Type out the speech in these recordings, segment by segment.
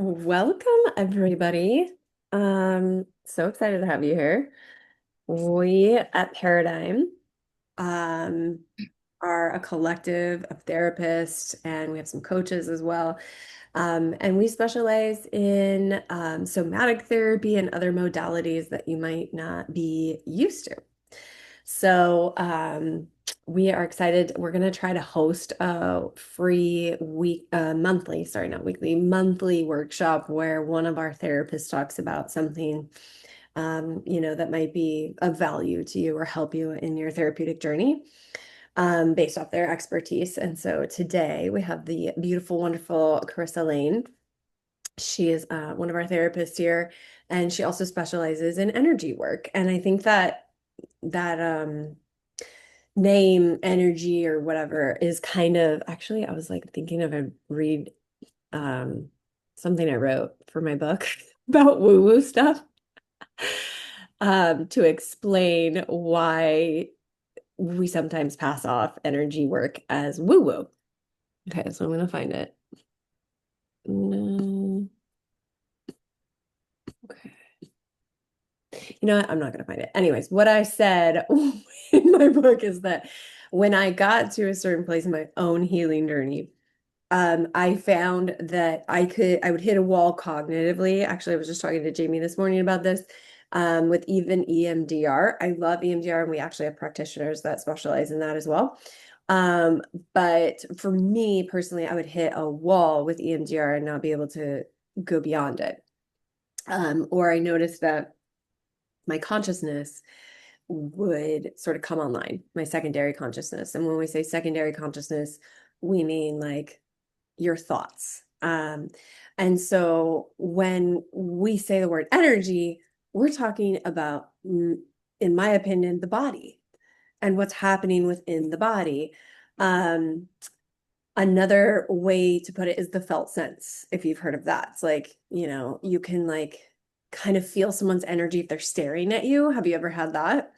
Welcome, everybody. So excited to have you here. We at Paradigm um, are a collective of therapists, and we have some coaches as well. And we specialize in somatic therapy and other modalities that you might not be used to. So we are excited. We're going to try to host a free monthly, sorry, not weekly, monthly workshop where one of our therapists talks about something, that might be of value to you or help you in your therapeutic journey, based off their expertise. And so today we have the beautiful, wonderful Carissa Lane. She is one of our therapists here, and she also specializes in energy work. And I think that name energy or whatever is kind of actually I was like thinking of a read um something I wrote for my book about woo-woo stuff to explain why we sometimes pass off energy work as woo-woo. Okay, so I'm gonna find it. No. Okay. You know what? I'm not gonna find it. Anyways, what I said in my book is that when I got to a certain place in my own healing journey, I found that I would hit a wall cognitively. Actually, I was just talking to Jamie this morning about this, with even EMDR. I love EMDR, and we actually have practitioners that specialize in that as well. Um, but for me personally, I would hit a wall with EMDR and not be able to go beyond it. Or I noticed that my consciousness would sort of come online, my secondary consciousness. And when we say secondary consciousness, we mean like your thoughts. And so when we say the word energy, we're talking about, in my opinion, the body and what's happening within the body. Um, Another way to put it is the felt sense, if you've heard of that. It's like, you can like kind of feel someone's energy if they're staring at you. Have you ever had that?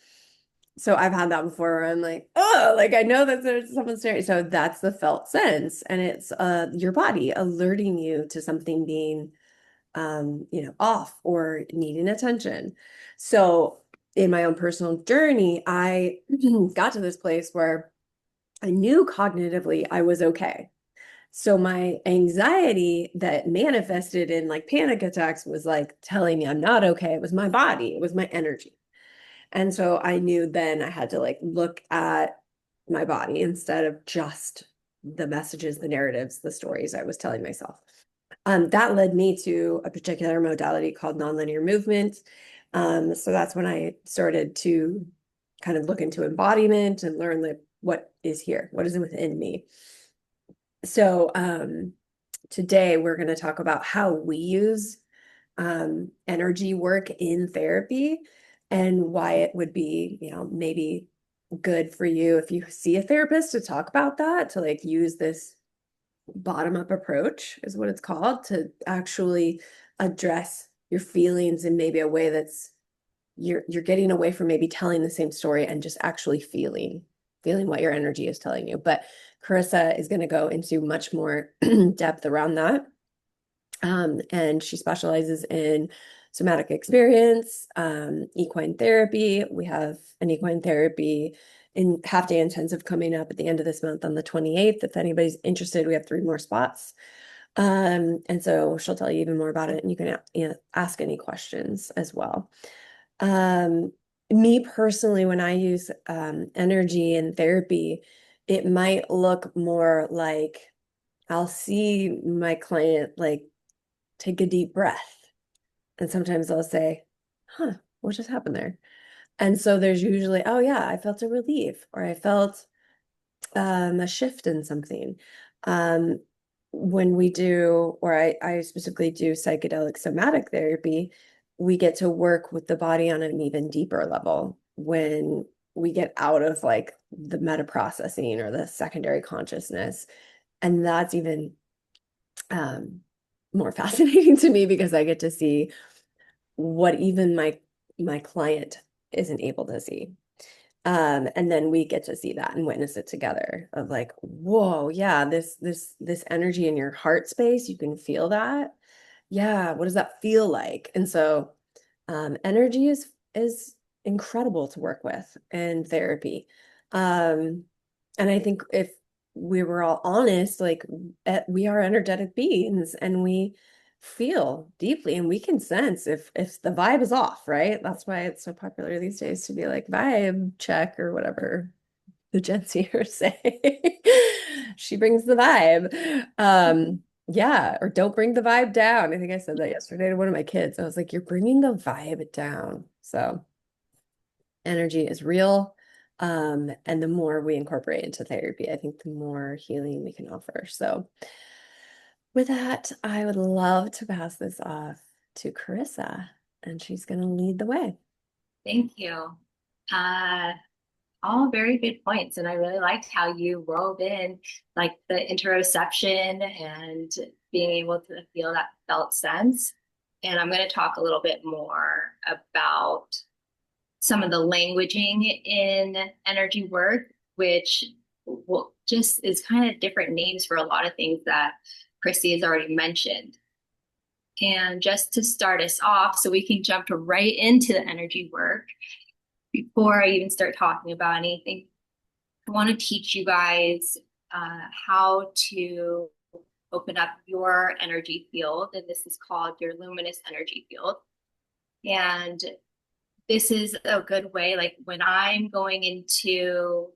So I've had that before where I'm like, oh, like I know that there's someone staring. So that's the felt sense. And it's your body alerting you to something being off or needing attention. So in my own personal journey, I got to this place where I knew cognitively I was okay. So my anxiety that manifested in like panic attacks was like telling me I'm not okay. It was my body, it was my energy. And so I knew then I had to like look at my body instead of just the messages, the narratives, the stories I was telling myself. That led me to a particular modality called nonlinear movement. So that's when I started to kind of look into embodiment and learn like what is here, what is within me. So today we're going to talk about how we use energy work in therapy and why it would be, maybe good for you if you see a therapist to talk about that, to like use this bottom-up approach is what it's called, to actually address your feelings in maybe a way that's you're getting away from maybe telling the same story and just actually feeling what your energy is telling you. But Carissa is going to go into much more depth around that. And she specializes in somatic experience, equine therapy. We have an equine therapy in half-day intensive coming up at the end of this month on the 28th. If anybody's interested, we have 3 more spots. And so she'll tell you even more about it, and you can ask any questions as well. Um, Me personally, when I use energy in therapy, it might look more like I'll see my client like take a deep breath. And sometimes I'll say, huh, what just happened there? And so there's usually, oh yeah, I felt a relief, or I felt a shift in something. Um, when we do, or I specifically do psychedelic somatic therapy, we get to work with the body on an even deeper level when we get out of like the meta processing or the secondary consciousness. And that's even um, more fascinating to me because I get to see what even my client isn't able to see. And then we get to see that and witness it together of like, whoa, yeah, this energy in your heart space, you can feel that. yeah, what does that feel like? And so energy is incredible to work with in therapy. And I think if we were all honest, like we are energetic beings and we feel deeply and we can sense if the vibe is off, right? That's why it's so popular these days to be like vibe check or whatever the Gen Zers say. She brings the vibe. Yeah, or don't bring the vibe down. I think I said that yesterday to one of my kids. I was like, you're bringing the vibe down. So energy is real. And the more we incorporate into therapy, I think the more healing we can offer. So with that, I would love to pass this off to Carissa, and she's going to lead the way. Thank you. Uh, all very good points. And I really liked how you wove in like the interoception and being able to feel that felt sense. And I'm going to talk a little bit more about some of the languaging in energy work, which just is kind of different names for a lot of things that Chrissy has already mentioned. And just to start us off, so we can jump right into the energy work, before I even start talking about anything, I want to teach you guys how to open up your energy field. And this is called your luminous energy field. And this is a good way, like when I'm going into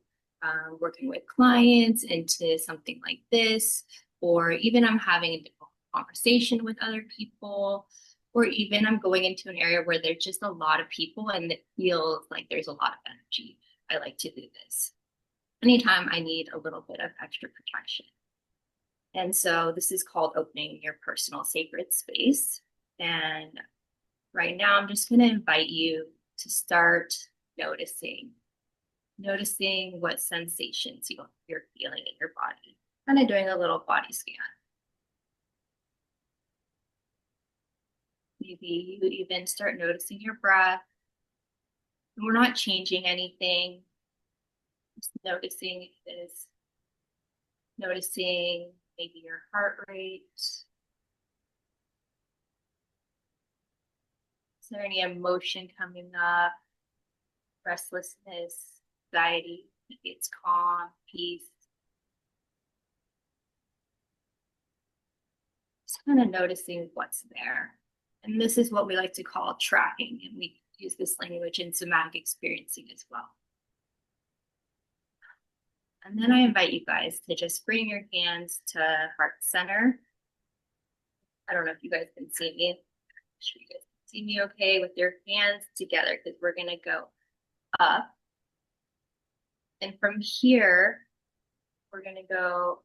working with clients into something like this, or even I'm having a difficult conversation with other people, or even I'm going into an area where there's just a lot of people and it feels like there's a lot of energy. I like to do this anytime I need a little bit of extra protection. And so this is called opening your personal sacred space. And right now, I'm just going to invite you to start noticing, noticing what sensations you're feeling in your body. Kind of doing a little body scan. Maybe you even start noticing your breath. And we're not changing anything. Just noticing this, noticing maybe your heart rate. Is there any emotion coming up? Restlessness, anxiety, maybe it's calm, peace. Just kind of noticing what's there. And this is what we like to call tracking, and we use this language in somatic experiencing as well. And then I invite you guys to just bring your hands to heart center. I don't know if you guys can see me. I'm sure you guys can see me okay with your hands together, because we're going to go up. And from here, we're going to go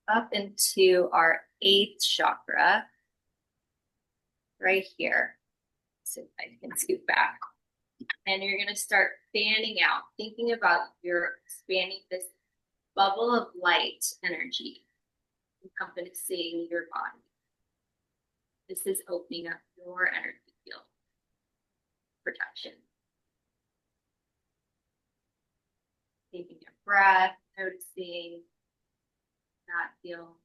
up into our 8th chakra right here. So if I can scoot back. And you're going to start fanning out, thinking about you're expanding this bubble of light energy encompassing your body. This is opening up your energy field, protection. Taking a breath, noticing that feel.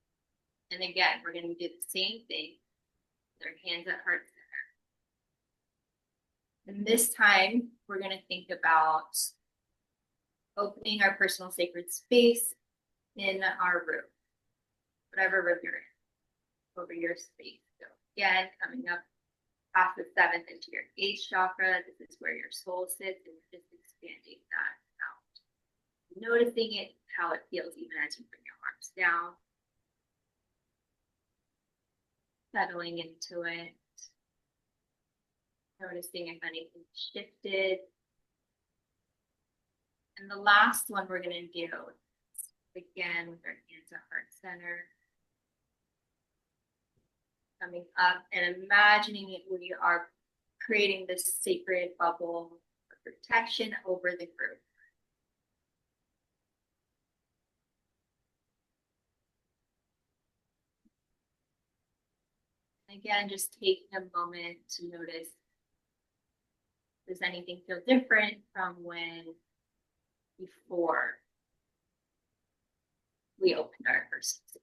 And again, we're going to do the same thing with our hands at heart center. And this time, we're going to think about opening our personal sacred space in our room, whatever room you're in, over your space. So again, coming up past the 7th into your 8th chakra, this is where your soul sits, and we're just expanding that out. Noticing it, how it feels even as you bring your arms down. Settling into it. Noticing if anything shifted. And the last one we're going to do is, again, with our hands at heart center. Coming up and imagining it, we are creating this sacred bubble of protection over the group. Again, just taking a moment to notice, does anything feel different from when before we opened our first space?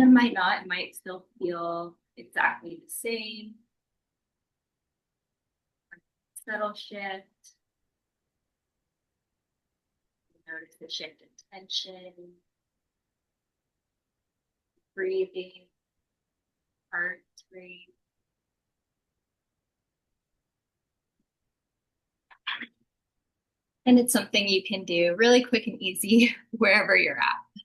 it might not, it might still feel exactly the same. Subtle shift. Notice the shift in tension, breathing, heart rate. And it's something you can do really quick and easy wherever you're at.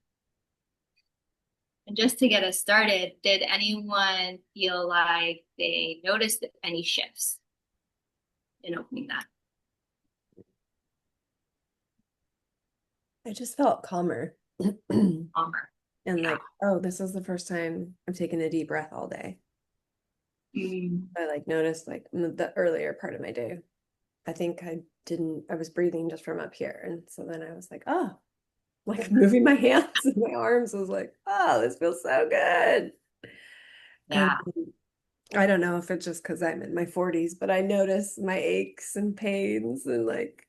And just to get us started, did anyone feel like they noticed any shifts in opening that? I just felt calmer. And Armor? Yeah. like, oh, this is the first time I'm taking a deep breath all day. Mm. I like noticed like the earlier part of my day. I think I was breathing just from up here. And so then I was like, oh, like moving my hands and my arms. I was like, oh, this feels so good. And Yeah. I don't know if it's just because I'm in my 40s, but I notice my aches and pains and like,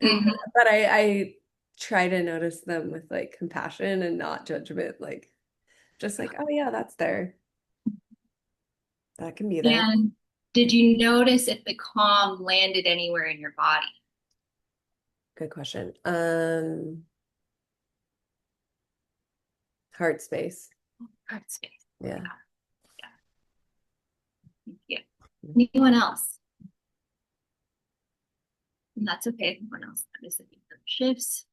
Mhm. but I try to notice them with like compassion and not judgment. Like, just like, oh yeah, that's there. That can be there. And did you notice if the calm landed anywhere in your body? Good question. Heart space. Heart space. Yeah. Yeah. Yeah. Anyone else? And that's okay. Anyone else notice any shifts?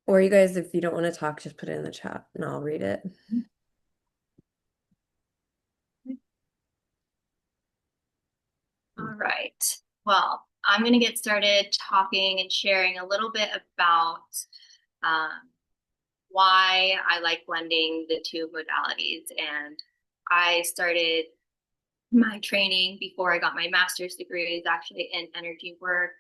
Or you guys, if you don't want to talk, just put it in the chat and I'll read it. All right. Well, I'm going to get started talking and sharing a little bit about um, why I like blending the two modalities. And I started my training before I got my master's degree is actually in energy work.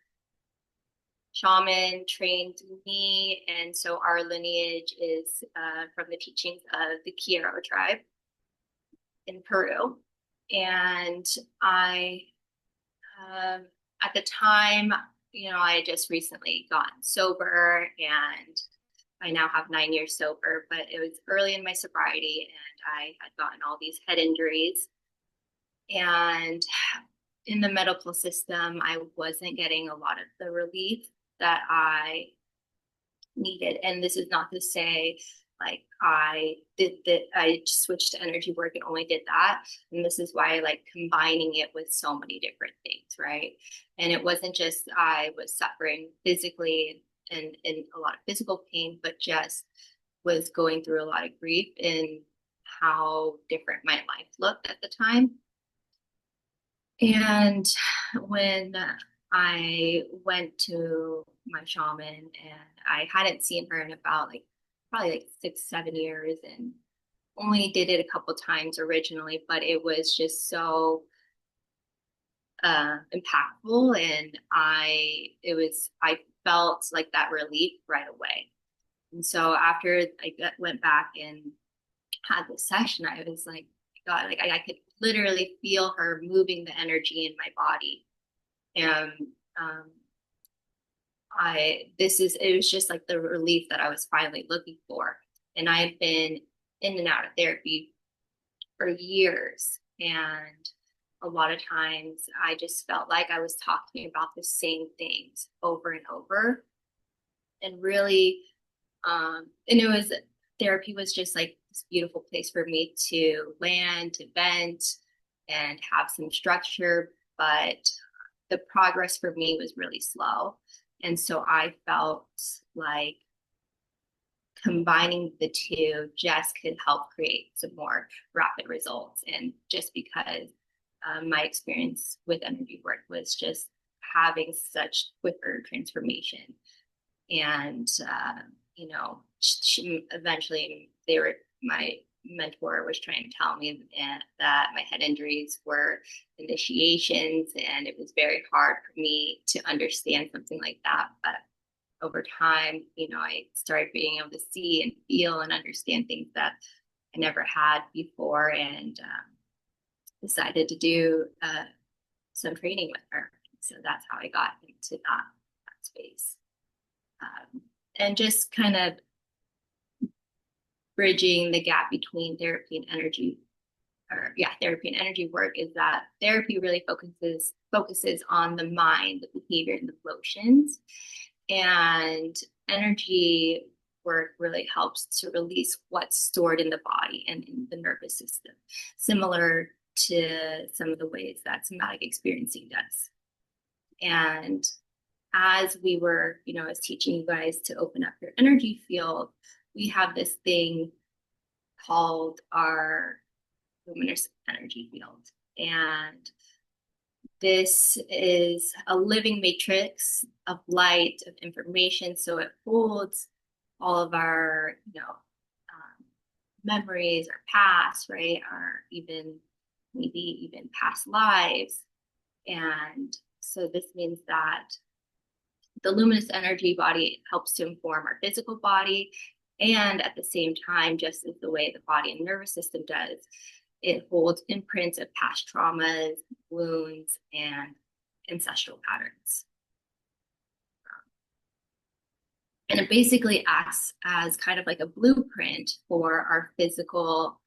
Shaman trained me, and so our lineage is from the teachings of the Quiro tribe in Peru. And I Um, at the time, I had just recently gotten sober and I now have 9 years sober, but it was early in my sobriety and I had gotten all these head injuries. And in the medical system, I wasn't getting a lot of the relief that I needed. And this is not to say like I did that, I switched to energy work and only did that. And this is why I like combining it with so many different things, right? And it wasn't just I was suffering physically and in a lot of physical pain, but just was going through a lot of grief in how different my life looked at the time. And when I went to my shaman and I hadn't seen her in about like probably like 6, 7 years and only did it a couple times originally, but it was just so impactful and I felt like that relief right away. And so after I went back and had this session, I was like, God, like I could literally feel her moving the energy in my body. And um, it was just like the relief that I was finally looking for. And I had been in and out of therapy for years. And a lot of times I just felt like I was talking about the same things over and over. And really, and it was therapy was just like this beautiful place for me to land, to vent, and have some structure. But the progress for me was really slow. And so I felt like combining the two just could help create some more rapid results. And just because my experience with energy work was just having such quicker transformation. And, eventually my mentor was trying to tell me that my head injuries were initiations, and it was very hard for me to understand something like that. But over time, I started being able to see and feel and understand things that I never had before, and decided to do some training with her. So that's how I got into that space. And just kind of bridging the gap between therapy and energy, or yeah, therapy and energy work, is that therapy really focuses on the mind, the behavior, and the emotions, and energy work really helps to release what's stored in the body and in the nervous system, similar to some of the ways that somatic experiencing does. And as we were, I was teaching you guys to open up your energy field, we have this thing called our luminous energy field. And this is a living matrix of light, of information. So it holds all of our, memories, our past, right? Our maybe even past lives. And so this means that the luminous energy body helps to inform our physical body. And at the same time, just as the way the body and nervous system does, it holds imprints of past traumas, wounds, and ancestral patterns. And it basically acts as kind of like a blueprint for our physical,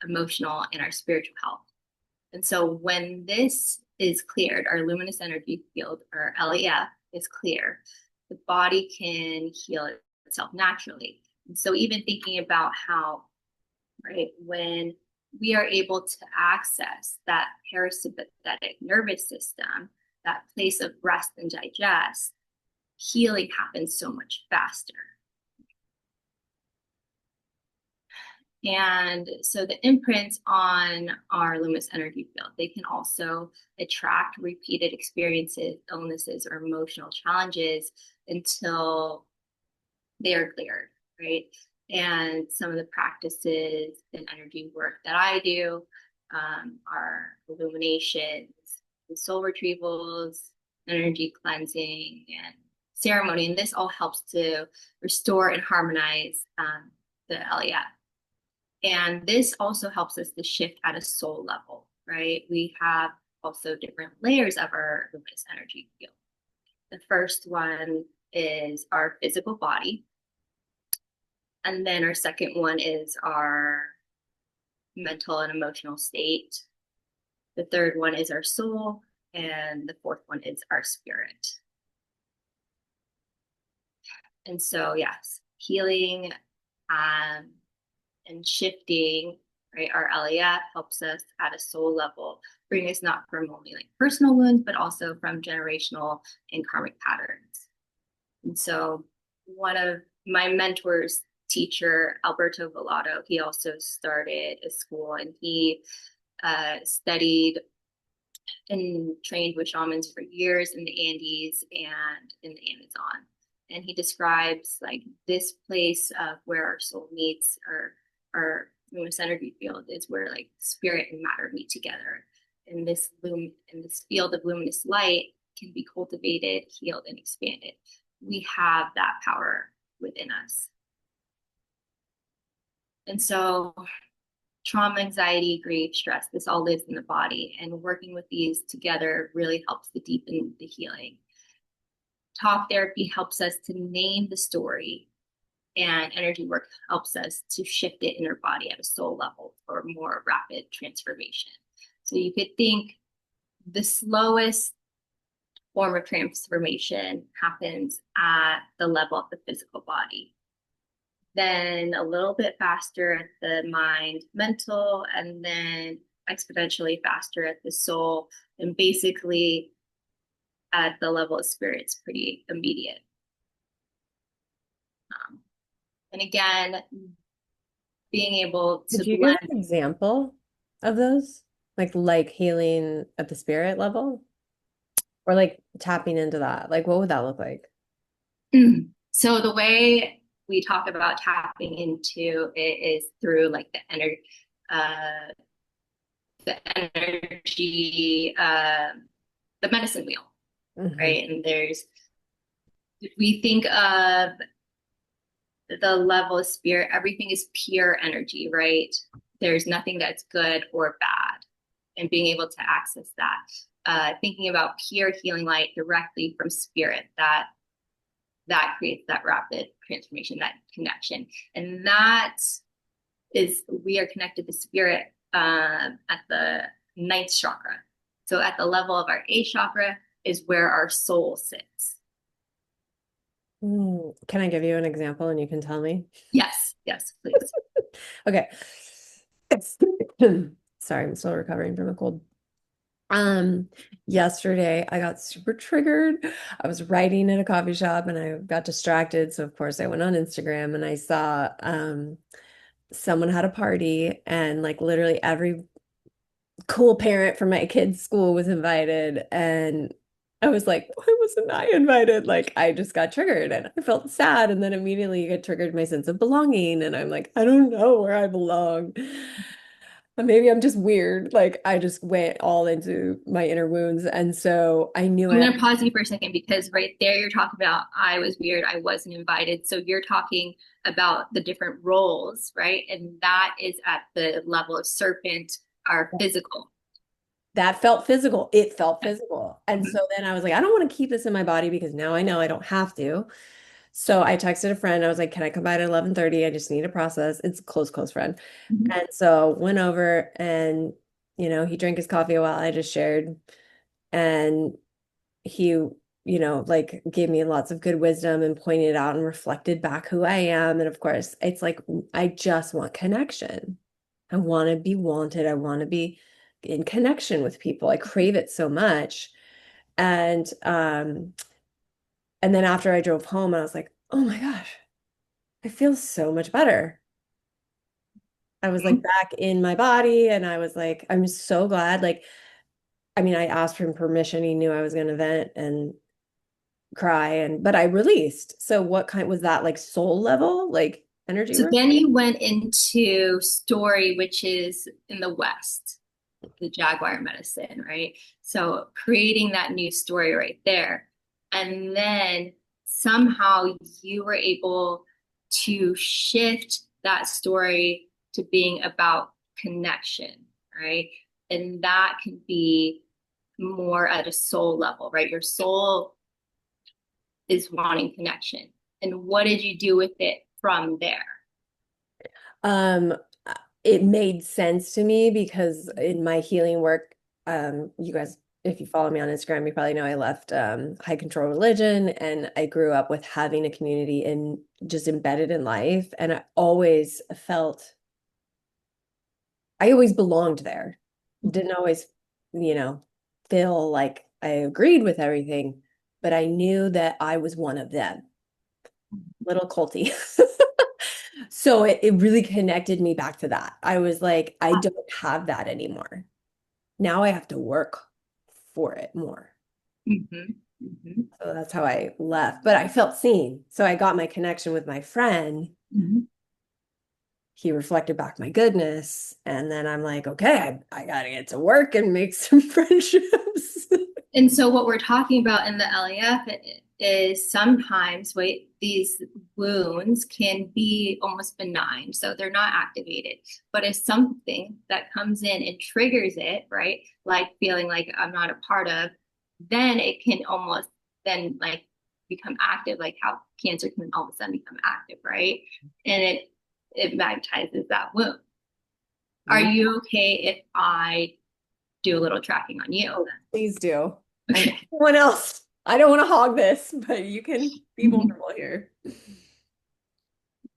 emotional, and our spiritual health. And so when this is cleared, our luminous energy field, or LAF, is clear, the body can heal itself naturally. And so even thinking about how, right, when we are able to access that parasympathetic nervous system, that place of rest and digest, healing happens so much faster. And so the imprints on our luminous energy field, they can also attract repeated experiences, illnesses, or emotional challenges until they are cleared, right? And some of the practices and energy work that I do are illuminations, soul retrievals, energy cleansing, and ceremony. And this all helps to restore and harmonize the LEF. And this also helps us to shift at a soul level, right? We have also different layers of our luminous energy field. The first one is our physical body. And then our second one is our mental and emotional state. The third one is our soul. And the fourth one is our spirit. And so, yes, healing and shifting, right? Our LEF helps us at a soul level, bring us not from only like personal wounds, but also from generational and karmic patterns. And so one of my mentors, teacher, Alberto Villado, he also started a school, and he studied and trained with shamans for years in the Andes and in the Amazon. And he describes like this place of where our soul meets, or our luminous energy field is where like spirit and matter meet together. And this field of luminous light can be cultivated, healed, and expanded. We have that power within us. And so trauma, anxiety, grief, stress, this all lives in the body. And working with these together really helps to deepen the healing. Talk therapy helps us to name the story, and energy work helps us to shift it in our body at a soul level for more rapid transformation. So you could think the slowest form of transformation happens at the level of the physical body. Then a little bit faster at the mind, mental, and then exponentially faster at the soul. And basically at the level of spirit, it's pretty immediate. And again, being able to Could you give blend. an example of those? Like healing at the spirit level? Or like tapping into that? Like what would that look like? So the way we talk about tapping into it is through like uh, the energy, the medicine wheel, Hmm. right? And we think of the level of spirit, everything is pure energy, right? There's nothing that's good or bad. And being able to access that, thinking about pure healing light directly from spirit, that creates that rapid transformation, that connection. And that is we are connected to spirit at the ninth chakra. So at the level of our eighth chakra is where our soul sits. Can I give you an example and you can tell me? Yes, yes, please. Okay. Sorry, I'm still recovering from a cold. Yesterday I got super triggered. I was writing in a coffee shop and I got distracted. So of course I went on Instagram and I saw someone had a party and like literally every cool parent from my kid's school was invited and I was like, why wasn't I invited? Like I just got triggered and I felt sad and then immediately it triggered my sense of belonging and I'm like, I don't know where I belong. But maybe I'm just weird. Like I just went all into my inner wounds and so I knew I I'm had going to pause you for a second because right there you're talking about I was weird, I wasn't invited. So you're talking about the different roles, right? And that is at the level of serpent, our physical. that felt physical. It felt Yeah. physical. And Mhm. so then I was like, I don't want to keep this in my body because now I know I don't have to. So I texted a friend. I was like, can I come by at 11:30? I just need a process. It's a close, close friend. Mhm. And so went over and, he drank his coffee while I just shared. And he, like gave me lots of good wisdom and pointed out and reflected back who I am. And of course, it's like, I just want connection. I want to be wanted. I want to be in connection with people. I crave it so much. And then after I drove home, I was like, oh my gosh, I feel so much better. I was like back in my body and I was like, I'm so glad. Like, I mean, I asked for permission. He knew I was going to vent and cry but I released. So what kind was that like soul level, like energy So work? then you went into story, which is in the West, the Jaguar medicine, right? So creating that new story right there. And then somehow you were able to shift that story to being about connection, right? And that can be more at a soul level, right? Your soul is wanting connection. And what did you do with it from there? Um, it made sense to me because in my healing work, you guys, if you follow me on Instagram, you probably know I left high control religion and I grew up with having a community and just embedded in life. And I always belonged there. Didn't always, you know, feel like I agreed with everything, but I knew that I was one of them. Little culty. So it really connected me back to that. I was like, I don't have that anymore. Now I have to work for it more. Mhm, mhm, So that's how I left. But I felt seen. So I got my connection with my friend. mhm. He reflected back my goodness. And then I'm like, okay, I got to get to work and make some friendships. And so what we're talking about in the LEF is sometimes wait, these wounds can be almost benign, so they're not activated. But if something that comes in and triggers it, right, like feeling like I'm not a part of, then it can almost then like become active, like how cancer can all of a sudden become active, right? And it magnetizes that wound. Are you okay if I do a little tracking on you? Oh, please do. And Okay. anyone else, I don't want to hog this, but you can be vulnerable here.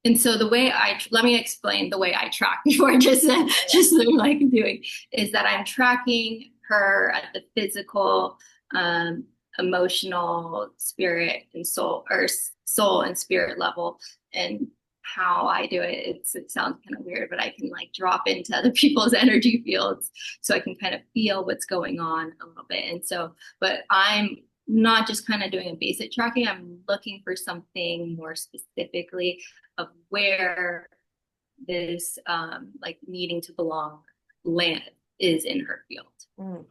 And so the way let me explain the way I track before just like doing is that I'm tracking her at the physical, um, emotional, spirit, and soul, or soul and spirit level. And how I do it, it sounds kind of weird, but I can like drop into other people's energy fields so I can kind of feel what's going on a little bit. And so, but I'm not just kind of doing a basic tracking, I'm looking for something more specifically of where this like needing to belong land is in her field. Mm.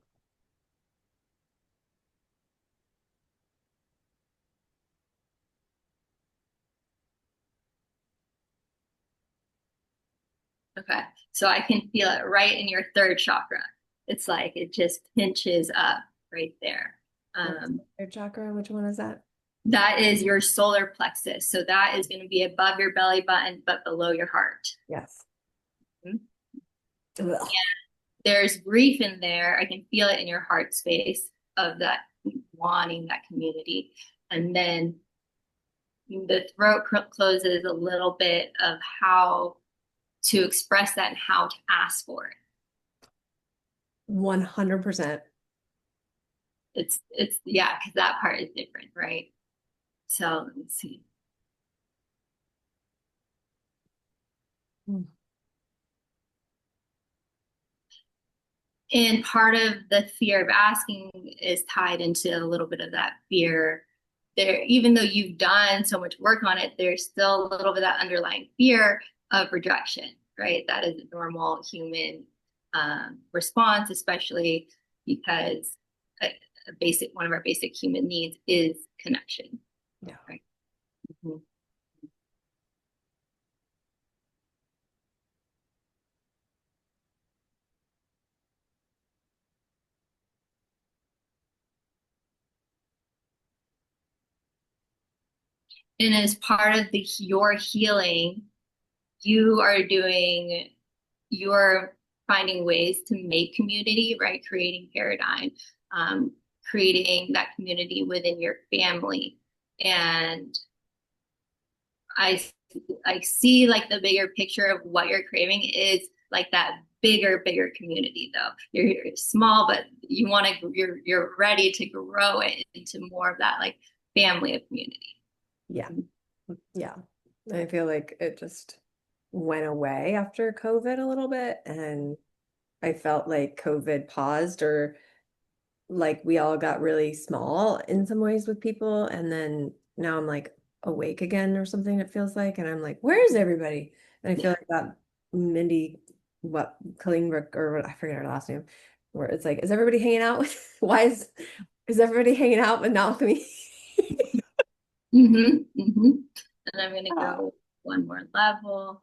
Okay. So I can feel it right in your third chakra. It's like it just pinches up right there. What's Um, your chakra? Which one is that? that is your solar plexus. So that is going to be above your belly button, but below your heart. Yes. Mhm. Ugh. There's grief in there. I can feel it in your heart space of that wanting that community. And then the throat closes a little bit of how to express that and how to ask for it. 100%. It's yeah, because that part is different, right? So let me see. And part of the fear of asking is tied into a little bit of that fear. There, even though you've done so much work on it, there's still a little bit of that underlying fear of rejection, right? That is a normal human response, especially because a basic one of our basic human needs is connection, Yeah. right? Mhm. And as part of your healing, you are doing you're finding ways to make community, right? Creating paradigm, um, creating that community within your family. And I I see like the bigger picture of what you're craving is like that bigger community though. You're small, but you want to you're ready to grow it into more of that like family of community. Yeah. Yeah. I feel like it just went away after COVID a little bit. And I felt like COVID paused or like we all got really small in some ways with people. And then now I'm like awake again or something, it feels like. And I'm like, where is everybody? And I feel Yeah. like that Mindy, what, Klingberg, or what, I forget her last name, where it's like, is everybody hanging out? Why is everybody hanging out but not with me? Mm-hmm. And I'm gonna Ah, go one more level.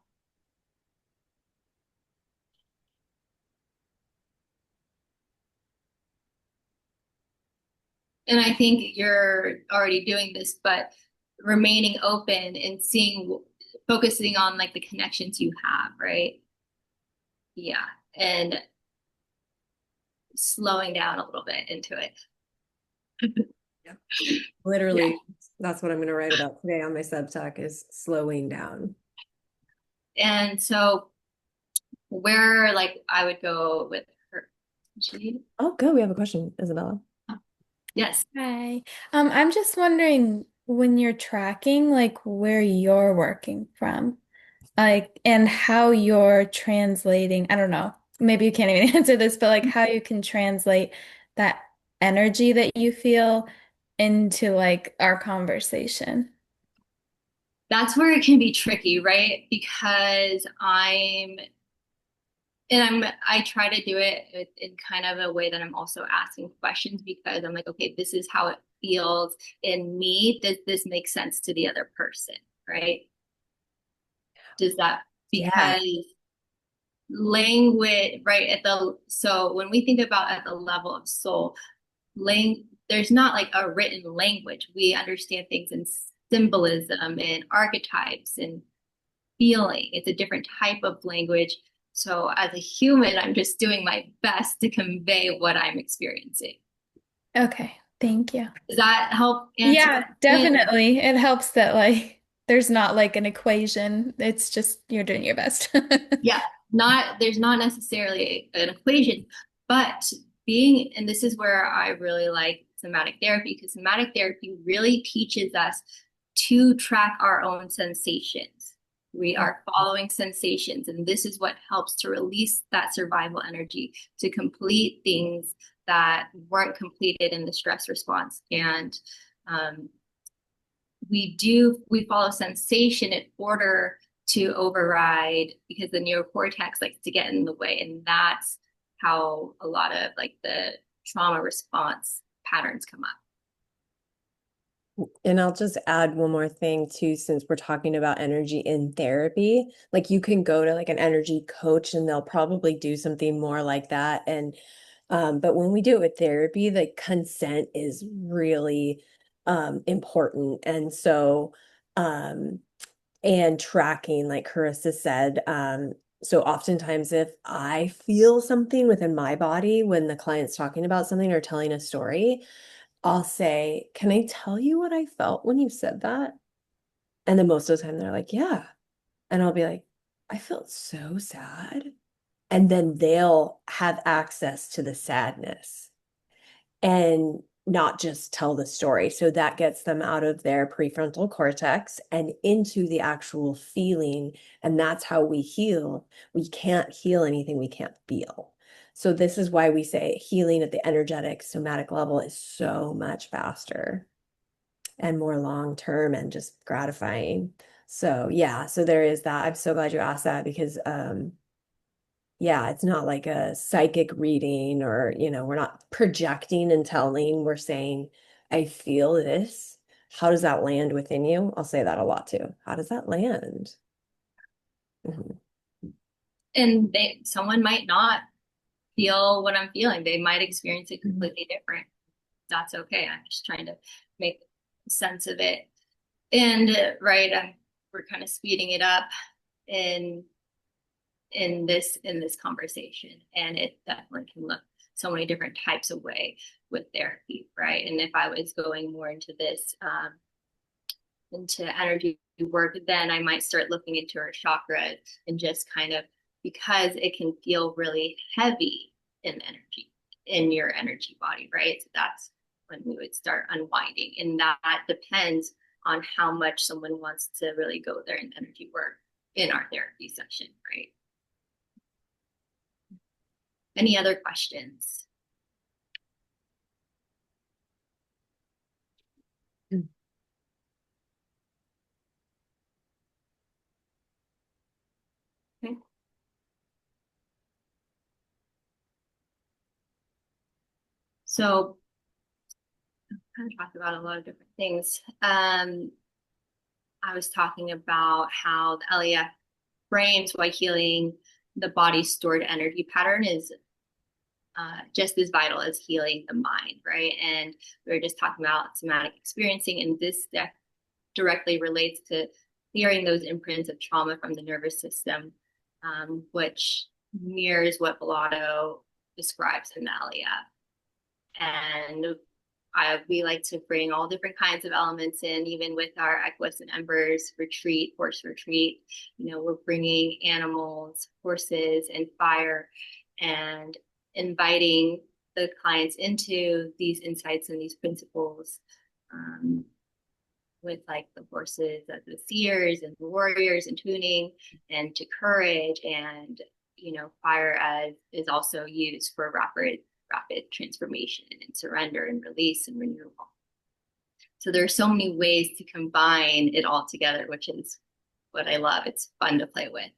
And I think you're already doing this, but remaining open and seeing, focusing on like the connections you have, right? Yeah. And slowing down a little bit into it. yeah. Yeah. Literally, that's what I'm going to write about today on my Substack is slowing down. And so where like I would go with her. She, Oh, good. We have a question, Isabella. yes. Hi. I'm just wondering when you're tracking, like where you're working from, like, and how you're translating. I don't know. Maybe you can't even answer this, but like how you can translate that energy that you feel into like our conversation. That's where it can be tricky, right? Because I try to do it in kind of a way that I'm also asking questions because I'm like, okay, this is how it feels in me. Does this make sense to the other person? Right? Does that Yeah. because language, right? So when we think about at the level of soul, there's not like a written language. We understand things in symbolism and archetypes and feeling. It's a different type of language. So as a human, I'm just doing my best to convey what I'm experiencing. Okay, thank you. Does that help answer Yeah, it? definitely. It helps that like there's not like an equation. It's just you're doing your best. Yeah, not there's not necessarily an equation, but being, and this is where I really like somatic therapy because somatic therapy really teaches us to track our own sensations. We are following sensations, and this is what helps to release that survival energy to complete things that weren't completed in the stress response. And um, we follow sensation in order to override because the neocortex likes to get in the way, and that's how a lot of like the trauma response patterns come up. And I'll just add one more thing too, since we're talking about energy in therapy. Like you can go to like an energy coach and they'll probably do something more like that. And but when we do it with therapy, the consent is really important. And so and tracking, like Carissa said. So oftentimes if I feel something within my body when the client's talking about something or telling a story, I'll say, "Can I tell you what I felt when you said that?" And then most of the time they're like, "Yeah." And I'll be like, "I felt so sad." And then they'll have access to the sadness and not just tell the story. So that gets them out of their prefrontal cortex and into the actual feeling. And that's how we heal. We can't heal anything we can't feel. So this is why we say healing at the energetic somatic level is so much faster and more long term and just gratifying. So yeah, so there is that. I'm so glad you asked that because yeah, it's not like a psychic reading or, we're not projecting and telling. We're saying, I feel this. How does that land within you? I'll say that a lot too. How does that land? Mhm. And someone might not feel what I'm feeling. They might experience it Mhm. completely different. That's okay. I'm just trying to make sense of it. And right, we're kind of speeding it up in this conversation, and it definitely can look so many different types of way with therapy, right? And if I was going more into this into energy work, then I might start looking into our chakras and just kind of, because it can feel really heavy in energy, in your energy body, right? So that's when we would start unwinding. And that depends on how much someone wants to really go there in energy work in our therapy session, right? Any other questions? Okay. So kind of talked about a lot of different things. I was talking about how the LEF frames why healing the body's stored energy pattern is just as vital as healing the mind, right? And we were just talking about somatic experiencing, and this directly relates to clearing those imprints of trauma from the nervous system, which mirrors what Bellotto describes in the LEF. And we like to bring all different kinds of elements in, even with our Equus and Embers retreat, horse retreat. We're bringing animals, horses, and fire, and inviting the clients into these insights and these principles. With like the horses as the seers and the warriors and tuning, and to courage, and fire as is also used for rapid transformation and surrender and release and renewal. So there are so many ways to combine it all together, which is what I love. It's fun to play with.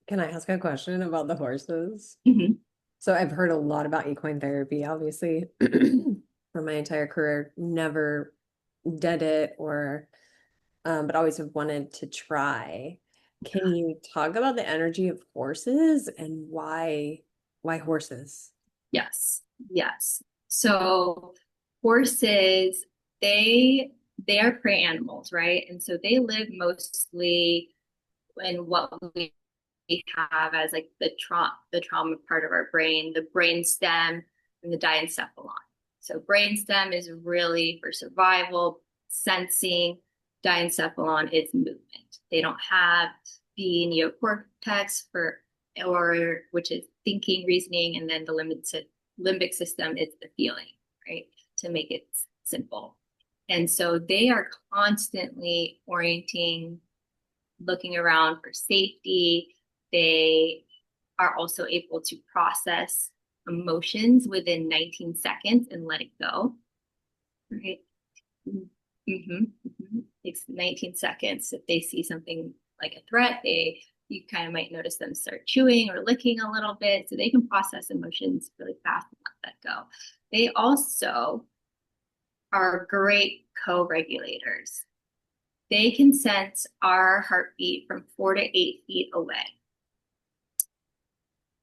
Can I ask a question about the horses? Mm-hmm. So I've heard a lot about equine therapy, obviously, for my entire career. Never did it or but always have wanted to try. Can you talk about the energy of horses and why horses? Yes, yes. So horses, they are prey animals, right? And so they live mostly in what we have as like the trauma part of our brain, the brain stem and the diencephalon. So brain stem is really for survival, sensing. Diencephalon is movement. They don't have the neocortex for, or which is thinking, reasoning, and then the limbic system is the feeling, right? To make it simple. And so they are constantly orienting, looking around for safety. They are also able to process emotions within 19 seconds and let it go. Right? Mm-hmm. Mm-hmm. It's 19 seconds. If they see something like a threat, you kind of might notice them start chewing or licking a little bit. So they can process emotions really fast and let that go. They also are great co-regulators. They can sense our heartbeat from 4 to 8 feet away.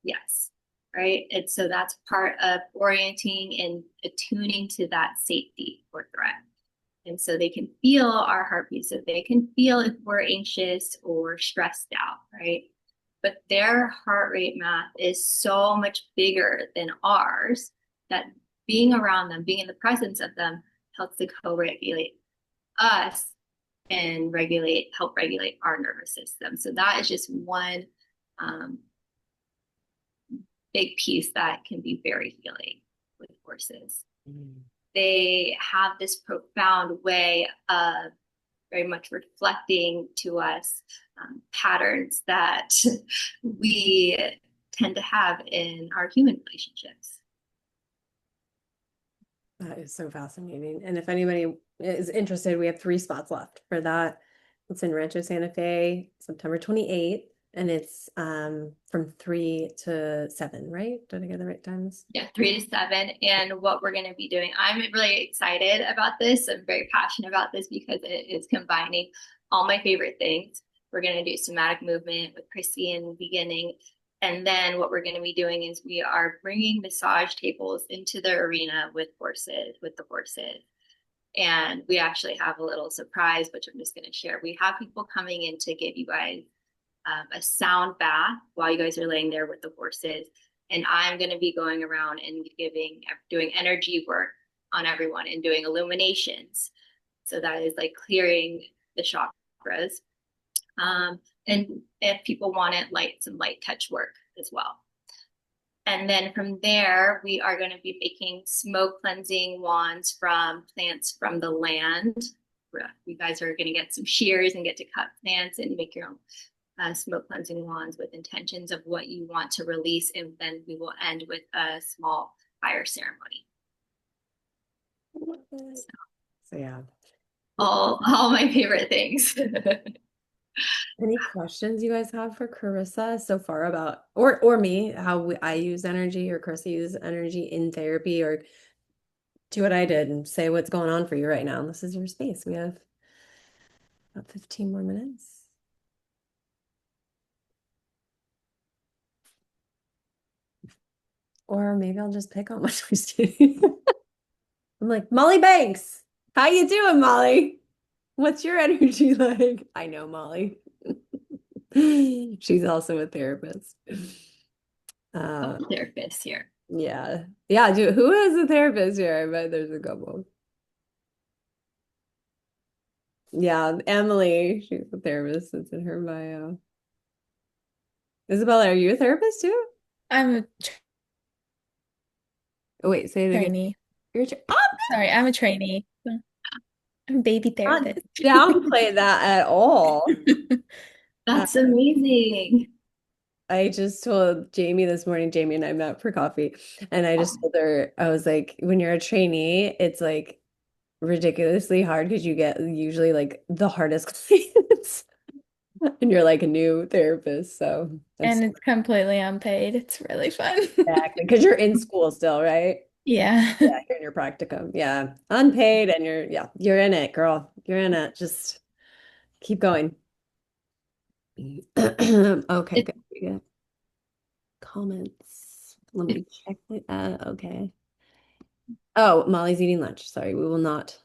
Yes, right? And so that's part of orienting and attuning to that safety or threat. And so they can feel our heartbeat. So they can feel if we're anxious or stressed out, right? but their heart rate math is so much bigger than ours that being around them, being in the presence of them, helps to co-regulate us and help regulate our nervous system. So that is just one um, big piece that can be very healing with horses. Mm. They have this profound way of very much reflecting to us patterns that we tend to have in our human relationships. That is so fascinating. And if anybody is interested, we have 3 spots left for that. It's in Rancho Santa Fe, September 28th, and it's from 3 to 7, right? Did I get the right times? Yeah, 3 to 7. And what we're going to be doing, I'm really excited about this. I'm very passionate about this because it is combining all my favorite things. We're going to do somatic movement with Chrissy in the beginning. And then what we're going to be doing is we are bringing massage tables into the arena with the horses. And we actually have a little surprise, which I'm just going to share. We have people coming in to give you guys a sound bath while you guys are laying there with the horses. And I'm going to be going around and doing energy work on everyone and doing illuminations. So that is like clearing the chakras. And if people want it, some light touch work as well. And then from there, we are going to be making smoke cleansing wands from plants from the land. You guys are going to get some shears and get to cut plants and make your own smoke cleansing wands with intentions of what you want to release. And then we will end with a small fire ceremony. So yeah. All my favorite things. Any questions you guys have for Carissa so far about, or me, how I use energy or Carissa uses energy in therapy, or do what I did and say what's going on for you right now. This is your space. We have about 15 more minutes. Or maybe I'll just pick on what we're doing. I'm like, Molly Banks, how you doing, Molly? What's your energy like? I know Molly. She's also a therapist. Therapist here. Yeah. Yeah, dude, who is a therapist here? I bet there's a couple. Yeah, Emily, she's a therapist. It's in her bio. Isabella, are you a therapist too? I'm a Oh, wait, say it again. trainee. You're a Sorry, I'm a trainee. I'm a baby not therapist. downplay that at all. Uh, That's amazing. I just told Jamie this morning, Jamie and I met for coffee, and I just told her, I was like, when you're a trainee, it's like ridiculously hard because you get usually like the hardest clients, and you're like a new therapist. So that's And it's completely unpaid. It's really fun. exactly because you're in school still, right? Yeah. Yeah, you're in your practicum. Yeah, unpaid, and you're in it, girl. You're in it. Just keep going. Okay, It, good. We got comments. Let me check it. Okay. Oh, Molly's eating lunch. Sorry, we will not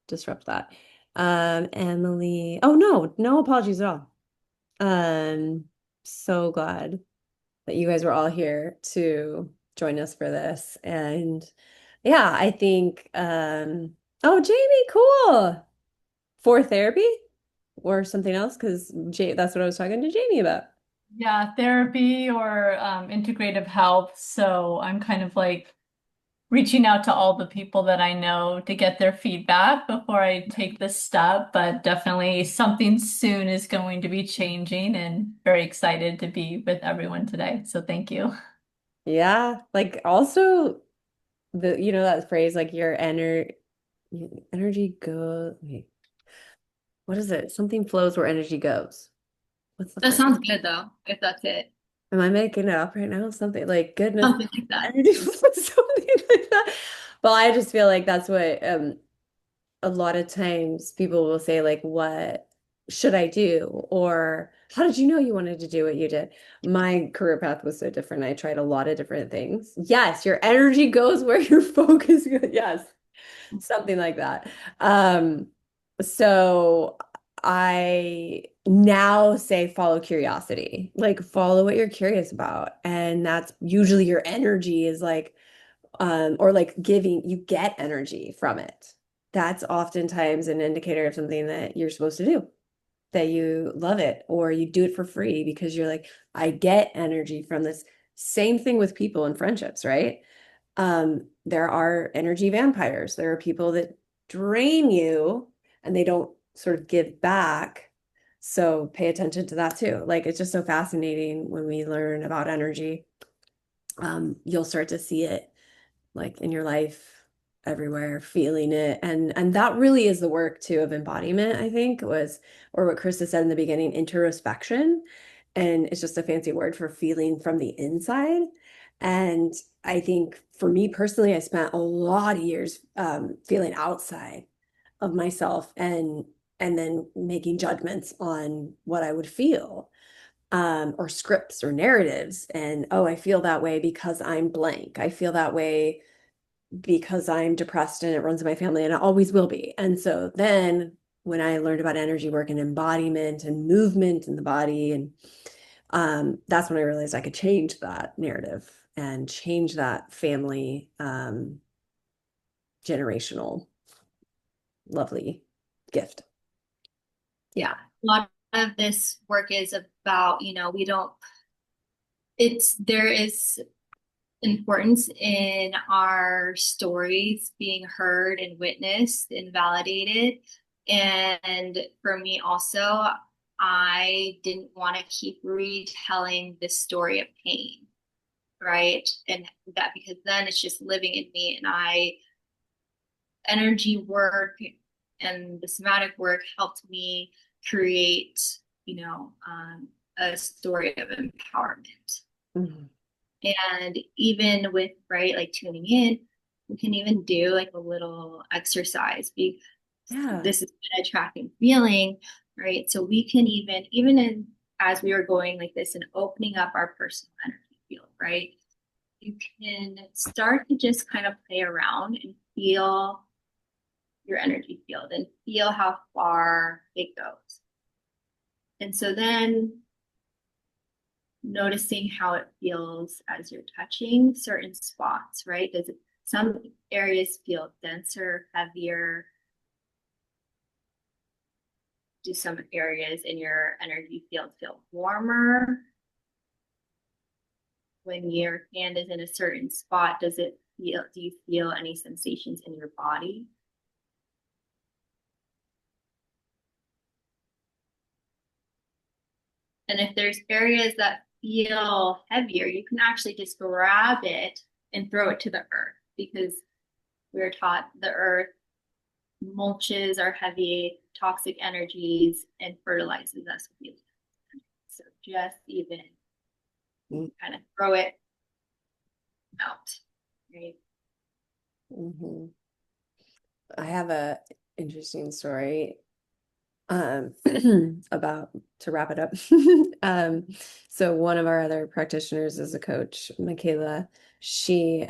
disrupt that. Emily. Oh no, no apologies at all. So glad that you guys were all here to join us for this. And yeah, I think oh Jamie, cool. For therapy or something else, because that's what I was talking to Jamie about. Yeah, therapy or integrative health. So I'm kind of like reaching out to all the people that I know to get their feedback before I take this step. But definitely something soon is going to be changing and very excited to be with everyone today. So thank you. Yeah, like also that phrase like your energy go wait, what is it? Something flows where energy goes. What's the that phrase? sounds good though, if that's it. Am I making it up right now? Something like goodness, Something like that. energy flows, something like that. Well, I just feel like that's what a lot of times people will say like, what should I do? Or how did you know you wanted to do what you did? My career path was so different. I tried a lot of different things. Yes, your energy goes where your focus goes. Yes, something like that. So I now say follow curiosity. Like follow what you're curious about. And that's usually your energy is like or like giving you get energy from it. That's oftentimes an indicator of something that you're supposed to do, that you love it, or you do it for free because you're like, I get energy from this. Same thing with people and friendships, right? There are energy vampires. There are people that drain you and they don't sort of give back. So pay attention to that too. Like it's just so fascinating when we learn about energy. You'll start to see it like in your life everywhere, feeling it. And that really is the work too of embodiment, I think, was or what Krista said in the beginning, introspection. And it's just a fancy word for feeling from the inside. And I think for me personally, I spent a lot of years feeling outside of myself and then making judgments on what I would feel or scripts or narratives. And oh, I feel that way because I'm blank. I feel that way because I'm depressed and it runs in my family and it always will be. And so then when I learned about energy work and embodiment and movement in the body, and that's when I realized I could change that narrative and change that family generational lovely gift. Yeah. A lot of this work is about, we don't, there is importance in our stories being heard and witnessed and validated. And for me also, I didn't want to keep retelling this story of pain, right? And that because then it's just living in me and energy work and the somatic work helped me create, a story of empowerment. Mm-hmm. And even with, right, like tuning in, we can even do like a little exercise because Yeah. this is an attracting feeling, right? So we can as we were going like this and opening up our personal energy field, right? You can start to just kind of play around and feel your energy field and feel how far it goes. And so then noticing how it feels as you're touching certain spots, right? Some areas feel denser, heavier? Do some areas in your energy field feel warmer? When your hand is in a certain spot, do you feel any sensations in your body? And if there's areas that feel heavier, you can actually just grab it and throw it to the earth because we're taught the earth mulches our heavy toxic energies and fertilizes us with these. So just even kind of throw it out, right? Mm-hmm. I have a interesting story about to wrap it up. So one of our other practitioners is a coach, Michaela. She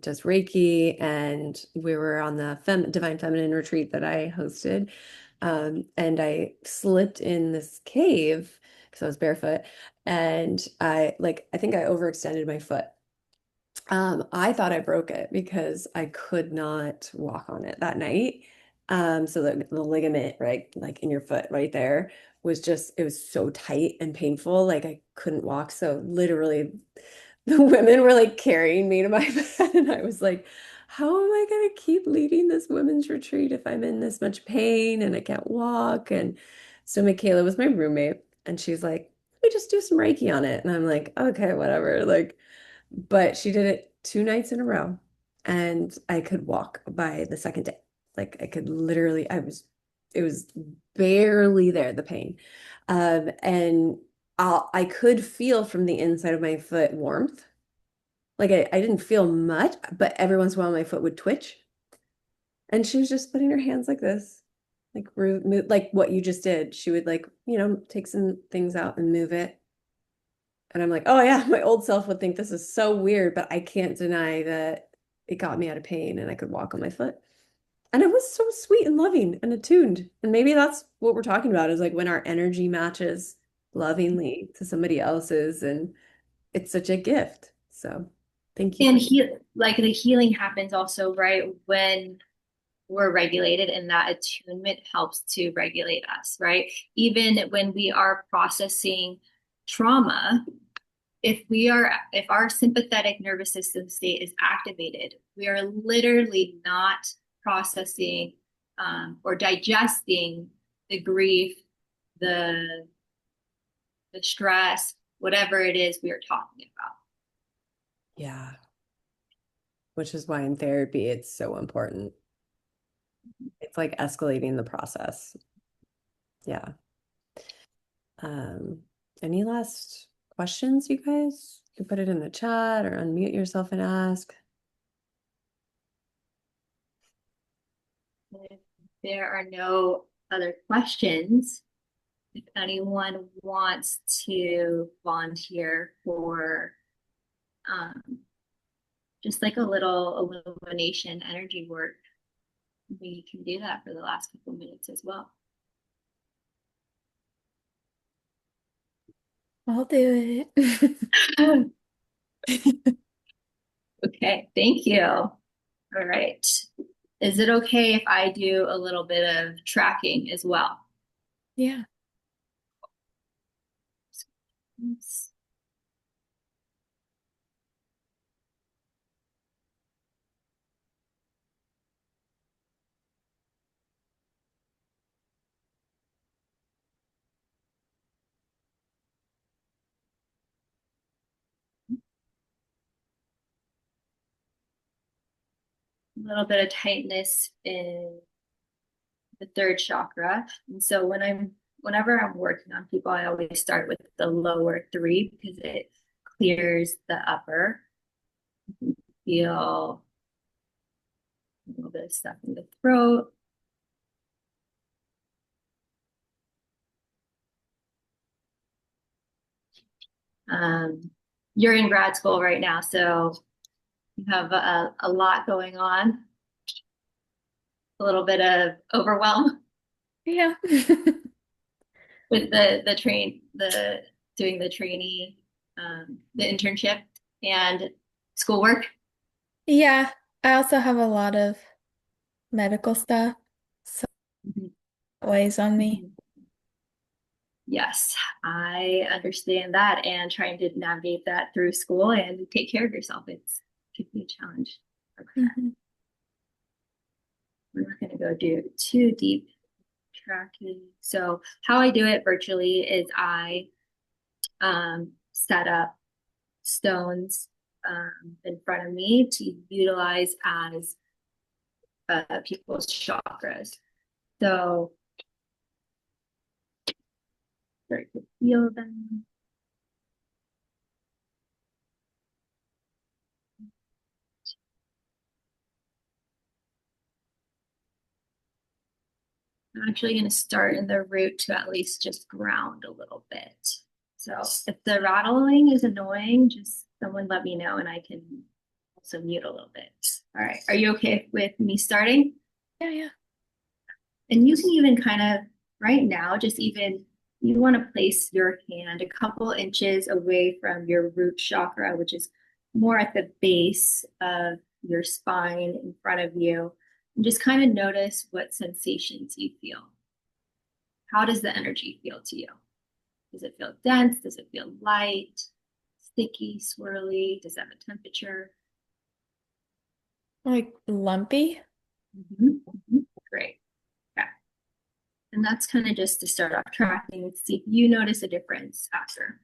does Reiki, and we were on the Divine Feminine retreat that I hosted. And I slipped in this cave because I was barefoot, and I think I overextended my foot. I thought I broke it because I could not walk on it that night. So the ligament, right, like in your foot right there, it was so tight and painful. Like I couldn't walk. So literally the women were like carrying me to my bed. And I was like, how am I going to keep leading this women's retreat if I'm in this much pain and I can't walk? And so Michaela was my roommate and she's like, we just do some Reiki on it. And I'm like, okay, whatever. Like, but she did it 2 nights in a row and I could walk by the second day. Like I could literally, it was barely there, the pain. And I could feel from the inside of my foot warmth. Like I didn't feel much, but every once in a while my foot would twitch. And she was just putting her hands like this, like like what you just did. She would like, take some things out and move it. And I'm like, oh yeah, my old self would think this is so weird, but I can't deny that it got me out of pain and I could walk on my foot. And it was so sweet and loving and attuned. And maybe that's what we're talking about is like when our energy matches lovingly to somebody else's, and it's such a gift. So thank you And for like the healing happens also, right, when we're regulated, and that attunement helps to regulate us, right? Even when we are processing trauma, if our sympathetic nervous system state is activated, we are literally not processing or digesting the grief, the the stress, whatever it is we are talking about. yeah, which is why in therapy it's so important. It's like escalating the process. Yeah. Um, any last questions, you guys? You can put it in the chat or unmute yourself and ask. If there are no other questions, if anyone wants to volunteer for um, just like a little illumination energy work, we can do that for the last couple of minutes as well. I'll do it. Okay, thank you. All right. Is it okay if I do a little bit of tracking as well? Yeah. A little bit of tightness in the third chakra. And so whenever I'm working on people, I always start with the lower three because it clears the upper. Feel a little bit of stuff in the throat. You're in grad school right now, so you have a lot going on, a little bit of overwhelm Yeah. with the doing the trainee, the internship and schoolwork. Yeah. I also have a lot of medical stuff, so Mhm. it weighs on me. Mhm. Yes, I understand that, and trying to navigate that through school and take care of yourself, it could be a challenge. Okay, Mhm. we're not going to go do too deep tracking. So how I do it virtually is I set up stones in front of me to utilize as people's chakras. So start to feel them. I'm actually going to start in the root to at least just ground a little bit. So if the rattling is annoying, just someone let me know and I can also mute a little bit. All right. Are you okay with me starting? Yeah, yeah. And you can even kind of right now, just even you want to place your hand a couple inches away from your root chakra, which is more at the base of your spine in front of you. And just kind of notice what sensations you feel. How does the energy feel to you? Does it feel dense? Does it feel light, sticky, swirly? Does it have a temperature? Like lumpy. Great. Yeah. And that's kind of just to start off tracking, see if you notice a difference after.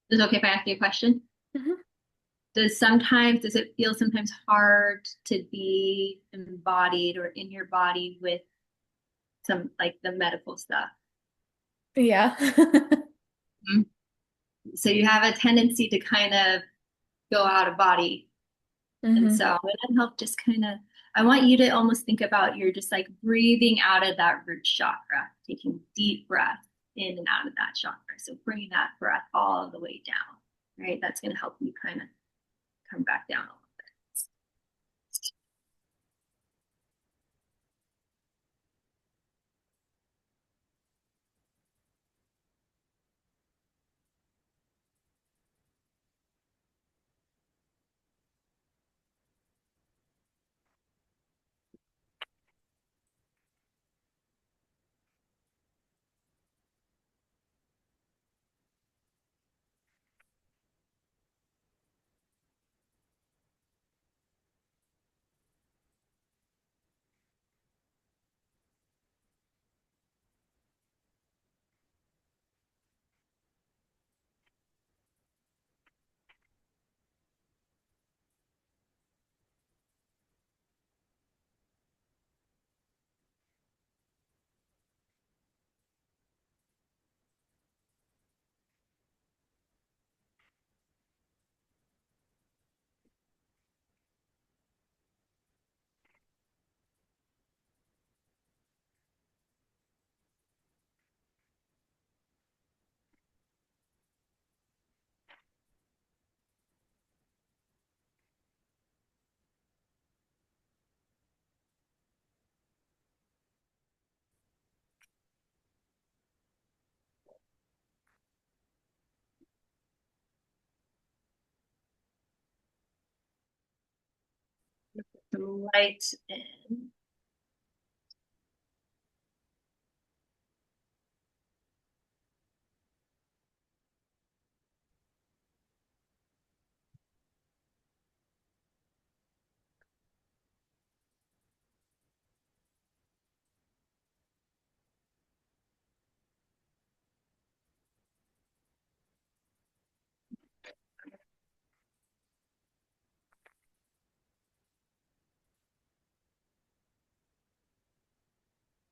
Is it okay if I ask you a question? Mhm. does it feel sometimes hard to be embodied or in your body with some like the medical stuff? Yeah. Mhm. So you have a tendency to kind of go out of body. And hmm so I'm going to help just kind of, I want you to almost think about you're just like breathing out of that root chakra, taking deep breaths in and out of that chakra. So bringing that breath all the way down, right? That's going to help you kind of come back down a little bit. Some light in.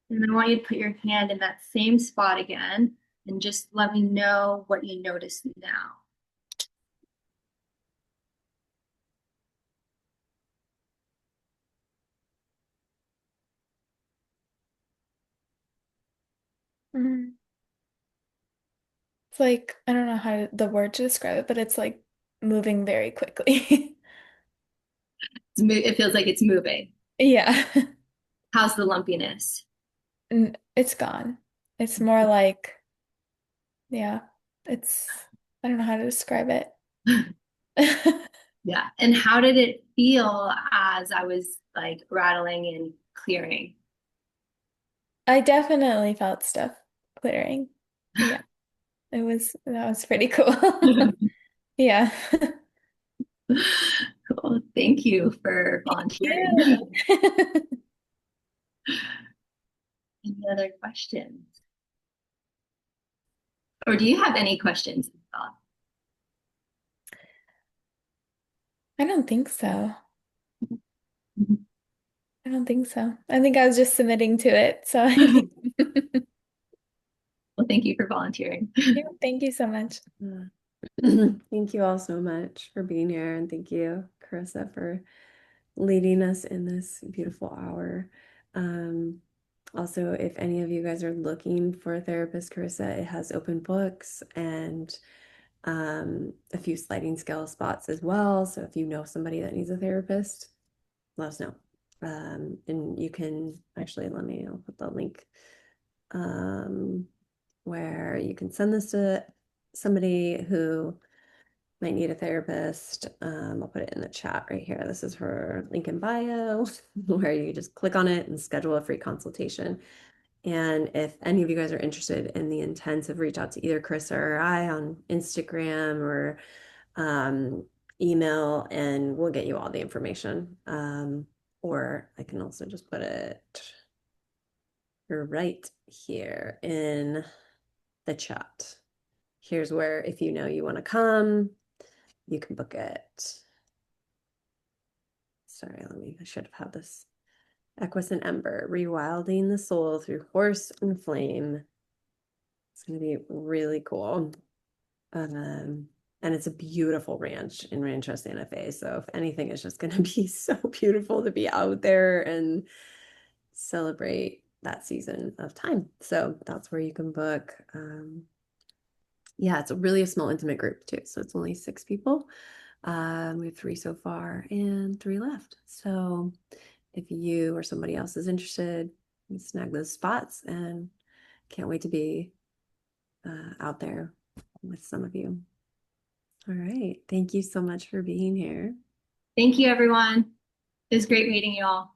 And I want you to put your hand in that same spot again and just let me know what you notice now. hmm It's like, I don't know the word to describe it, but it's like moving very quickly. It feels like it's moving. Yeah. How's the lumpiness? And it's gone. It's more like, yeah, I don't know how to describe it. Yeah. And how did it feel as I was like rattling and clearing? I definitely felt stuff clearing. Yeah, that was pretty cool. Yeah. Cool. Thank you for volunteering. Yeah. Any other questions? Or do you have any questions? I don't think so. Mhm. I don't think so. I think I was just submitting to it. So I think, Well, thank you for volunteering. yeah, thank you so much. Uh, Thank you all so much for being here, and thank you, Carissa, for leading us in this beautiful hour. Um, Also, if any of you guys are looking for a therapist, Carissa, it has open books and a few sliding scale spots as well. So if you know somebody that needs a therapist, let us know. And you can actually I'll put the link um, where you can send this to somebody who might need a therapist. I'll put it in the chat right here. This is her link in bio, where you just click on it and schedule a free consultation. And if any of you guys are interested in the intensive, reach out to either Chris or I on Instagram or um, email, and we'll get you all the information. Or I can also just put it right here in the chat. Here's where, if you know you want to come, you can book it. sorry, I should have had this. Equus and Ember, rewilding the soul through horse and flame. It's going to be really cool. And it's a beautiful ranch in Rancho Santa Fe. So if anything, it's just going to be so beautiful to be out there and celebrate that season of time. So that's where you can book. Yeah, it's really a small, intimate group too. So it's only 6 people. We have 3 so far and 3 left. So if you or somebody else is interested, snag those spots, and can't wait to be out there with some of you. All right. Thank you so much for being here. Thank you, everyone. It was great meeting you all.